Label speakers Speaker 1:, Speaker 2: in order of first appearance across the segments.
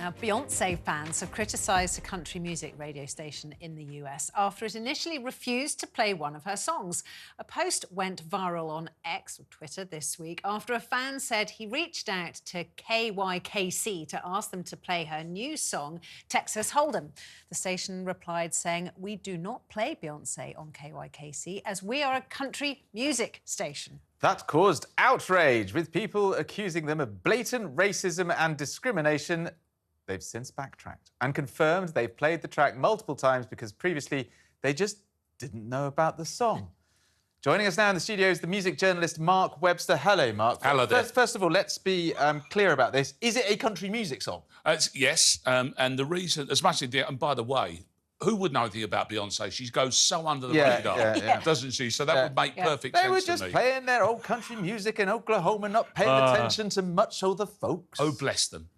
Speaker 1: Now, Beyoncé fans have criticised a country music radio station in the US after it initially refused to play one of her songs. A post went viral on X, or Twitter, this week after a fan said he reached out to KYKC to ask them to play her new song, Texas Hold'em. The station replied saying, "We do not play Beyoncé on KYKC as we are a country music station."
Speaker 2: That caused outrage, with people accusing them of blatant racism and discrimination. They've since backtracked and confirmed they've played the track multiple times because previously they just didn't know about the song. Joining us now in the studio is the music journalist Mark Webster. Hello, Mark.
Speaker 3: Hello there.
Speaker 2: First of all, let's be clear about this. Is it a country music song?
Speaker 3: Yes, and the reason, as much as it, and by the way, who would know anything about Beyonce? She goes so under the radar, doesn't she? So that would make perfect sense to me.
Speaker 2: They were just playing their old country music in Oklahoma, not paying attention to much other folks.
Speaker 3: Oh, bless them.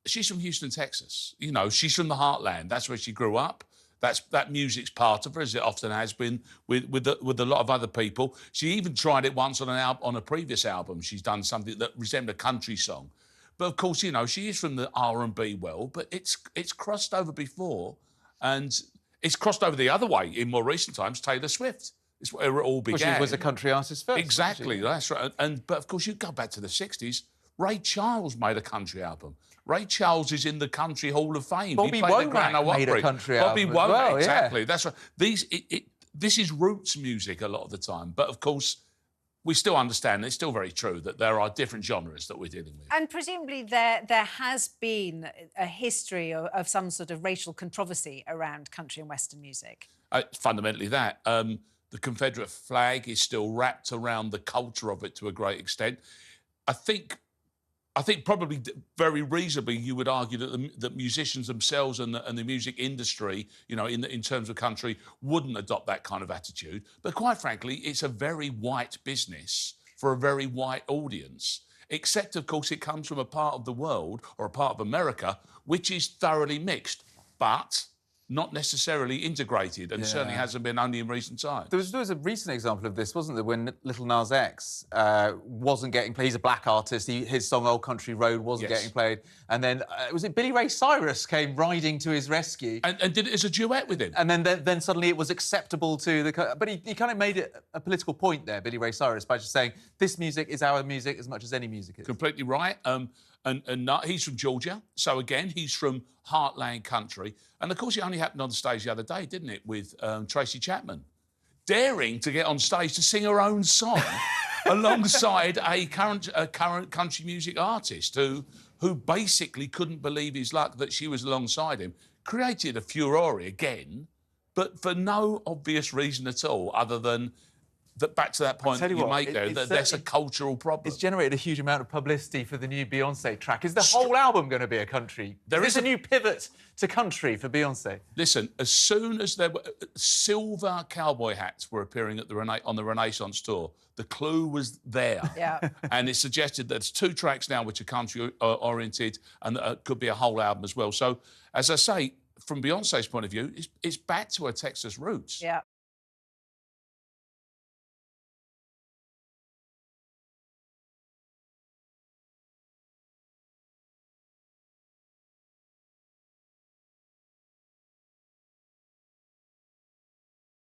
Speaker 3: She's from Houston, Texas. You know, she's from the heartland. That's where she grew up. That music's part of her, as it often has been with a lot of other people. She even tried it once on a previous album. She's done something that resembled a country song. But of course, you know, she is from the R&B world, but it's crossed over before. And it's crossed over the other way in more recent times. Taylor Swift is where it all began.
Speaker 2: Well, she was a country artist first.
Speaker 3: Exactly, that's right. But of course, you go back to the 60s. Ray Charles made a country album. Ray Charles is in the Country Hall of Fame.
Speaker 2: Bobby Womack made a country album.
Speaker 3: Bobby Womack,
Speaker 2: well,
Speaker 3: exactly. That's right. This is roots music a lot of the time. But of course, we still understand, it's still very true, that there are different genres that we're dealing with.
Speaker 1: And presumably there has been a history of some sort of racial controversy around country and Western music.
Speaker 3: Fundamentally that. The Confederate flag is still wrapped around the culture of it to a great extent. I think probably very reasonably you would argue that musicians themselves and the music industry, you know, in terms of country, wouldn't adopt that kind of attitude. But quite frankly, it's a very white business for a very white audience, except, of course, it comes from a part of the world or a part of America which is thoroughly mixed, but not necessarily integrated, and certainly hasn't been only in recent times.
Speaker 2: There was a recent example of this, wasn't there, when Little Nas X wasn't getting played. He's a black artist. His song Old Country Road wasn't getting played. And then, was it Billy Ray Cyrus came riding to his rescue?
Speaker 3: And did it as a duet with him.
Speaker 2: And then suddenly it was acceptable to the... But he kind of made it a political point there, Billy Ray Cyrus, by just saying, this music is our music as much as any music is.
Speaker 3: Completely right. And he's from Georgia, so again, he's from heartland country. And of course, it only happened on the stage the other day, didn't it, with Tracy Chapman, daring to get on stage to sing her own song alongside a current country music artist who basically couldn't believe his luck that she was alongside him. Created a furore again, but for no obvious reason at all, other than that back to that point that you make there, that there's a cultural problem.
Speaker 2: It's generated a huge amount of publicity for the new Beyoncé track. Is the whole album going to be a country? There is a new pivot to country for Beyoncé.
Speaker 3: Listen, as soon as there were silver cowboy hats were appearing at on the Renaissance tour, the clue was there.
Speaker 1: Yeah.
Speaker 3: And it suggested that there's 2 tracks now which are country oriented, and could be a whole album as well. So, as I say, from Beyoncé's point of view, it's back to her Texas roots.
Speaker 1: Yeah.